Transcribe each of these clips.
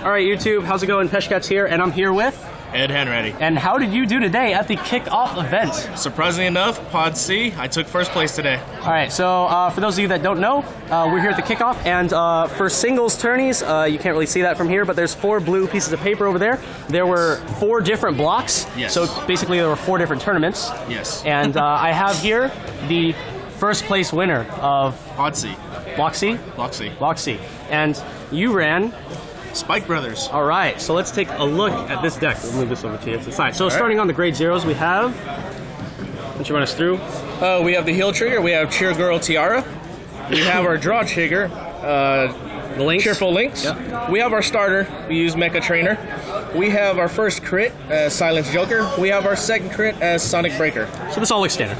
Alright YouTube, how's it going? Peshkat's here, and I'm here with... Ed Hanratty. And how did you do today at the kickoff event? Surprisingly enough, Pod C, I took first place today. Alright, so for those of you that don't know, we're here at the kickoff, and for singles tourneys, you can't really see that from here, but there's 4 blue pieces of paper over there. There were 4 different blocks, yes. So basically there were 4 different tournaments. Yes. And I have here the first place winner of... Pod C. Block C? Block C. Block C. And you ran... Spike Brothers. All right, so let's take a look at this deck. We'll move this over to the side. So starting on the grade zeros, we have... Why don't you run us through? We have the Heal Trigger, we have Cheer Girl Tiara, we have our Draw Trigger, the Lynx. Cheerful Lynx, yep. We have our starter, we use Mecha Trainer, we have our first crit as Silence Joker, we have our second crit as Sonic Breaker. So this all looks standard?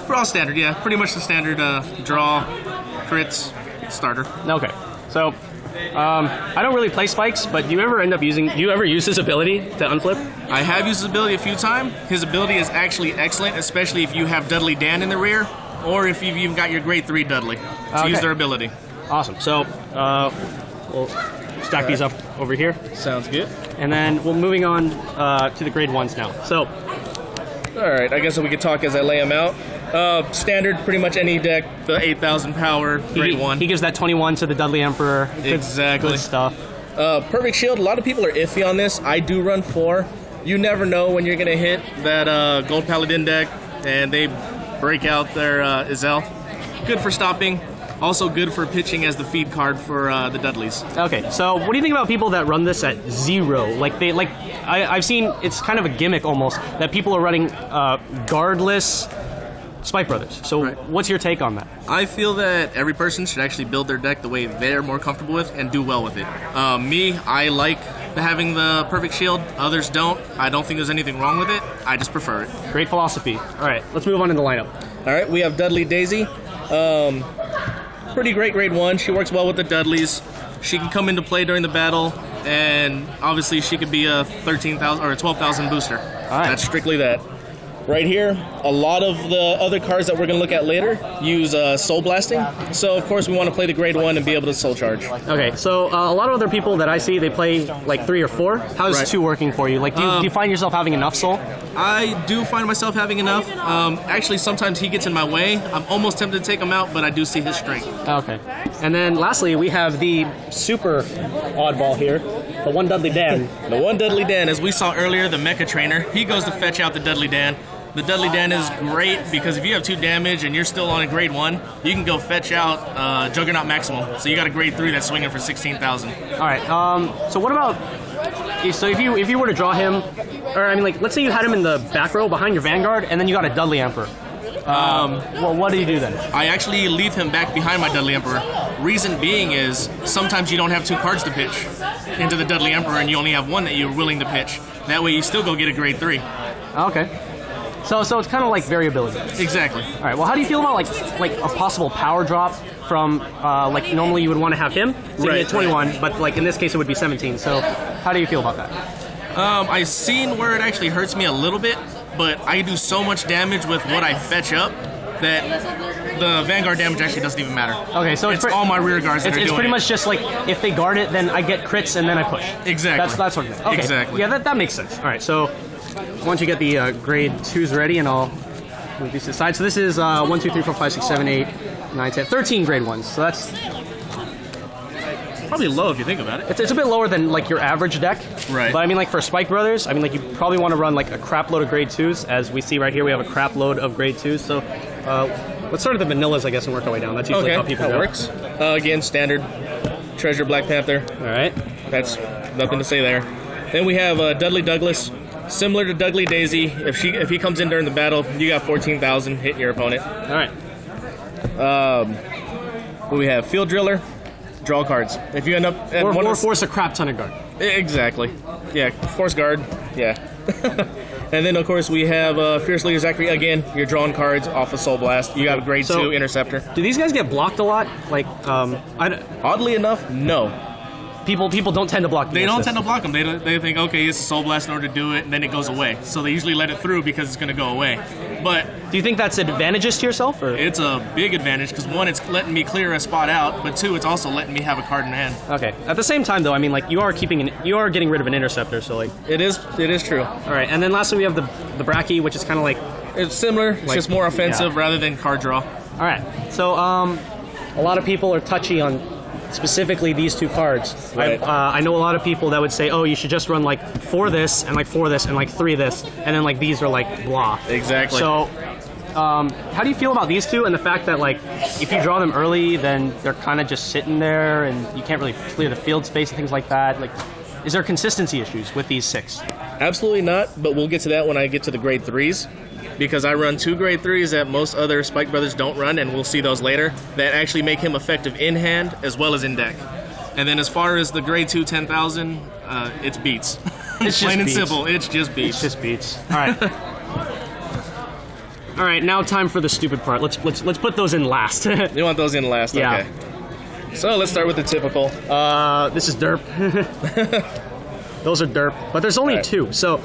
We're all standard, yeah. Pretty much the standard draw, crits, starter. Okay, so... I don't really play spikes, but do you ever use his ability to unflip? I have used his ability a few times. His ability is actually excellent, especially if you have Dudley Dan in the rear, or if you've even got your grade 3 Dudley to use their ability. Awesome. So we'll stack these up over here. Sounds good. And then we're moving on to the grade 1s now. So, all right, I guess we could talk as I lay them out. Standard, pretty much any deck, the 8,000 power, grade 1. He gives that 21 to the Dudley Emperor. Exactly. Good stuff. Perfect Shield, a lot of people are iffy on this. I do run 4. You never know when you're going to hit that Gold Paladin deck, and they break out their Izel. Good for stopping. Also good for pitching as the feed card for the Dudleys. Okay, so what do you think about people that run this at 0? I've seen it's kind of a gimmick almost that people are running guardless Spike Brothers. So what's your take on that? I feel that every person should actually build their deck the way they're more comfortable with and do well with it. Me, I like having the Perfect Shield. Others don't. I don't think there's anything wrong with it. I just prefer it. Great philosophy. All right, let's move on to the lineup. All right, we have Dudley Daisy. Pretty great grade 1. She works well with the Dudleys. She can come into play during the battle, and obviously she could be a 13,000 or a 12,000 booster. All right. That's strictly that. Right here, a lot of the other cards that we're going to look at later use Soul Blasting. So, of course, we want to play the grade 1 and be able to Soul Charge. Okay, so a lot of other people that I see, they play like 3 or 4. How's 2 working for you? Like, do you find yourself having enough Soul? I do find myself having enough. Actually, sometimes he gets in my way. I'm almost tempted to take him out, but I do see his strength. Okay. And then, lastly, we have the super oddball here, the one Dudley Dan. The one Dudley Dan, as we saw earlier, the Mecha Trainer. He goes to fetch out the Dudley Dan. The Dudley Dan is great because if you have 2 damage and you're still on a grade 1, you can go fetch out Juggernaut Maximum. So you got a grade 3 that's swinging for 16,000. All right. So what about? So if you were to draw him, or I mean, like, let's say you had him in the back row behind your Vanguard, and then you got a Dudley Emperor. Well, what do you do then? I actually leave him back behind my Dudley Emperor. Reason being is sometimes you don't have 2 cards to pitch into the Dudley Emperor, and you only have 1 that you're willing to pitch. That way, you still go get a grade 3. Okay. So it's kind of like variability. Exactly. All right. Well, how do you feel about like a possible power drop from like normally you would want to have him sitting at 21, but like in this case it would be 17. So how do you feel about that? I've seen where it actually hurts me a little bit, but I do so much damage with what I fetch up that the Vanguard damage actually doesn't even matter. Okay, so it's all my rear guards that are doing it. It's pretty much just like if they guard it, then I get crits and then I push. Exactly. That's sort of thing. Okay. Exactly. Yeah, that makes sense. All right, so once you get the grade 2s ready, and I'll move these to the side. So this is 1, 2, 3, 4, 5, 6, 7, 8, 9, 10, 13 grade 1s. So that's probably low if you think about it. It's a bit lower than like your average deck. Right. But I mean, like for Spike Brothers, I mean, like you probably want to run like a crap load of grade 2s. As we see right here, we have a crap load of grade 2s. So let's start at the vanillas, I guess, and work our way down. That's usually how people go. Works. Again, standard Treasure Black Panther. All right. That's nothing to say there. Then we have Dudley Douglas. Similar to Dudley Daisy, if he comes in during the battle, you got 14,000 hitting your opponent. All right. We have Field Driller, draw cards. If you end up at or force a crap ton of guard. Exactly. Yeah, force guard. Yeah. And then of course we have Fierce Leader Zachary. Again, you're drawing cards off of Soul Blast. You got a grade 2 Interceptor. Do these guys get blocked a lot? Like, oddly enough, no. People don't tend to block. They don't tend to block them. They think, okay, it's a Soul Blast in order to do it, and then it goes away. So they usually let it through because it's going to go away. But do you think that's advantageous to yourself? Or? It's a big advantage because one, it's letting me clear a spot out, but two, it's also letting me have a card in hand. Okay. At the same time, though, I mean, like you are getting rid of an interceptor, so like it is true. All right, and then lastly we have the Brakki, which is kind of like it's similar. It's just more offensive rather than card draw. All right. So a lot of people are touchy on specifically these two cards. Right. I know a lot of people that would say, oh, you should just run like 4 this and like 4 this and like 3 this, and then like these are like blah. Exactly. So how do you feel about these two and the fact that like if you draw them early, then they're kind of just sitting there and you can't really clear the field space and things like that? Like, is there consistency issues with these 6? Absolutely not, but we'll get to that when I get to the grade 3s. Because I run 2 grade 3s that most other Spike Brothers don't run, and we'll see those later, that actually make him effective in hand as well as in deck. And then as far as the grade 2 10,000, it's beats. It's plain and simple, it's just beats. It's just beats. All right. All right, now time for the stupid part. Let's put those in last. You want those in last? Yeah. Okay. So let's start with the typical. This is derp. Those are derp, but there's only 2. So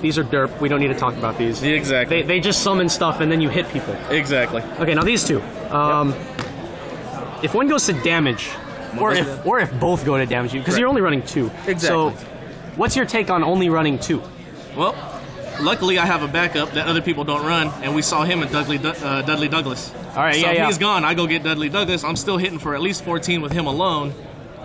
these are derp. We don't need to talk about these. Exactly. They just summon stuff and then you hit people. Exactly. Okay, now these 2. If one goes to damage, or if both go to damage you, because you're only running 2. Exactly. So what's your take on only running 2? Well, luckily I have a backup that other people don't run, and we saw him at Dudley Douglas. All right, so if he's gone, I go get Dudley Douglas. I'm still hitting for at least 14 with him alone,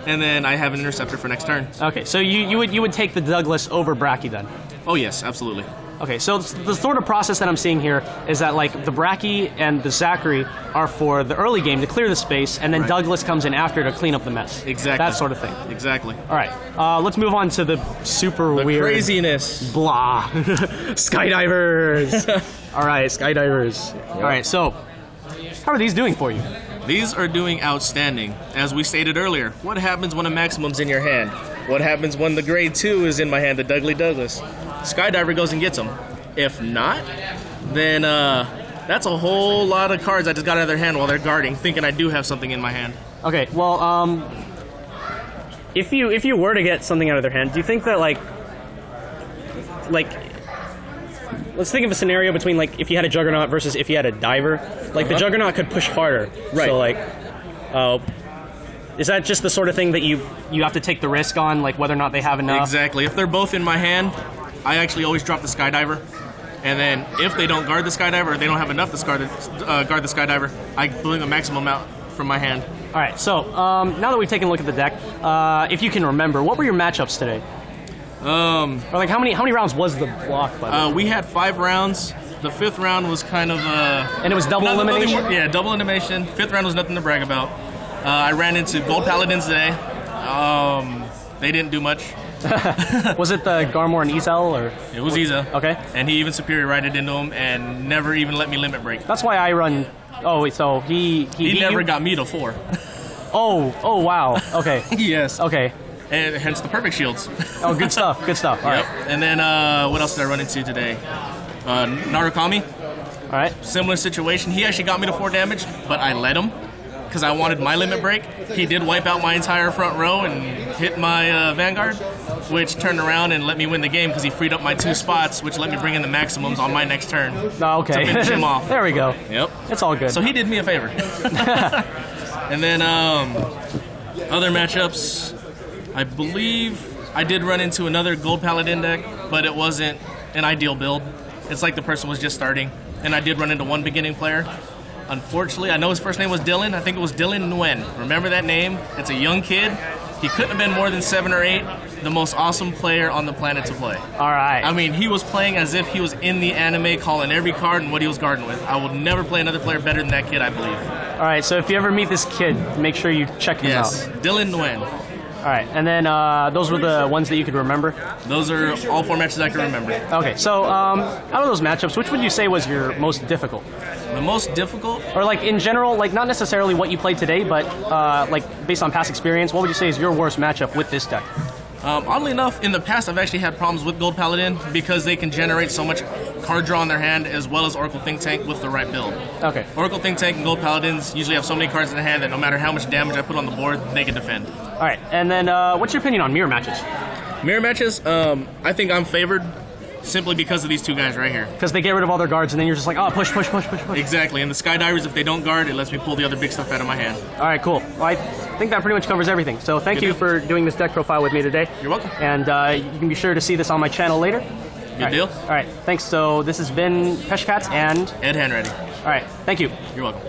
and then I have an interceptor for next turn. Okay, so you would take the Douglas over Brakki then? Oh yes, absolutely. Okay, so the sort of process that I'm seeing here is that like the Brakki and the Zachary are for the early game to clear the space, and then Douglas comes in after to clean up the mess. Exactly. That sort of thing. Exactly. All right, let's move on to the super weird craziness. Blah. Skydivers. All right, skydivers. Yep. All right, so how are these doing for you? These are doing outstanding. As we stated earlier, what happens when a Maximum's in your hand? What happens when the grade 2 is in my hand, the Dudley Douglas? Skydiver goes and gets them. If not, then that's a whole lot of cards I just got out of their hand while they're guarding, thinking I do have something in my hand. Okay, well, if you were to get something out of their hand, do you think that like let's think of a scenario between like if you had a Juggernaut versus if you had a Diver. Like the Juggernaut could push harder. Right. So like, is that just the sort of thing that you have to take the risk on, like whether or not they have enough? Exactly. If they're both in my hand, I actually always drop the Skydiver. And then if they don't guard the Skydiver, or they don't have enough to guard the Skydiver, I bring a Maximum out from my hand. All right. So now that we've taken a look at the deck, if you can remember, what were your matchups today? Or like how many rounds was the block? By the way? We had 5 rounds. The 5th round was kind of and it was double elimination? Yeah, double elimination. 5th round was nothing to brag about. I ran into Gold Paladins today. They didn't do much. Was it the Garmor and Ezel, or? It was Ezel. Okay. And he even superior righted into him and never even let me limit break. That's why I run. Oh, so he never got me to 4. Oh wow. Okay. Yes. Okay. And hence the perfect shields. Oh, good stuff. Good stuff. All right. And then what else did I run into today? Narukami. All right. Similar situation. He actually got me to 4 damage, but I let him because I wanted my limit break. He did wipe out my entire front row and hit my Vanguard, which turned around and let me win the game because he freed up my 2 spots, which let me bring in the Maximums on my next turn. Oh, okay. To finish him off. There we go. Yep. It's all good. So he did me a favor. And then other matchups, I believe I did run into another Gold Paladin deck, but it wasn't an ideal build. It's like the person was just starting, and I did run into one beginning player. Unfortunately, I know his first name was Dylan. I think it was Dylan Nguyen. Remember that name? It's a young kid. He couldn't have been more than 7 or 8. The most awesome player on the planet to play. All right. I mean, he was playing as if he was in the anime, calling every card and what he was guarding with. I will never play another player better than that kid, I believe. All right, so if you ever meet this kid, make sure you check him out. Yes, Dylan Nguyen. All right, and then those were the ones that you could remember? Those are all 4 matches I can remember. Okay, so out of those matchups, which would you say was your most difficult? The most difficult? Or like in general, like not necessarily what you played today, but like based on past experience, what would you say is your worst matchup with this deck? Oddly enough, in the past, I've actually had problems with Gold Paladin because they can generate so much card draw in their hand as well as Oracle Think Tank with the right build. Okay. Oracle Think Tank and Gold Paladins usually have so many cards in their hand that no matter how much damage I put on the board, they can defend. All right, and then what's your opinion on mirror matches? Mirror matches, I think I'm favored simply because of these two guys right here. Because they get rid of all their guards, and then you're just like, oh, push, push, push, push, push. Exactly, and the Skydivers, if they don't guard, it lets me pull the other big stuff out of my hand. All right, cool. Well, I think that pretty much covers everything. So thank you for doing this deck profile with me today. You're welcome. And you can be sure to see this on my channel later. Good deal. All right, thanks. So this has been Peshcats and Ed Hanratty. All right, thank you. You're welcome.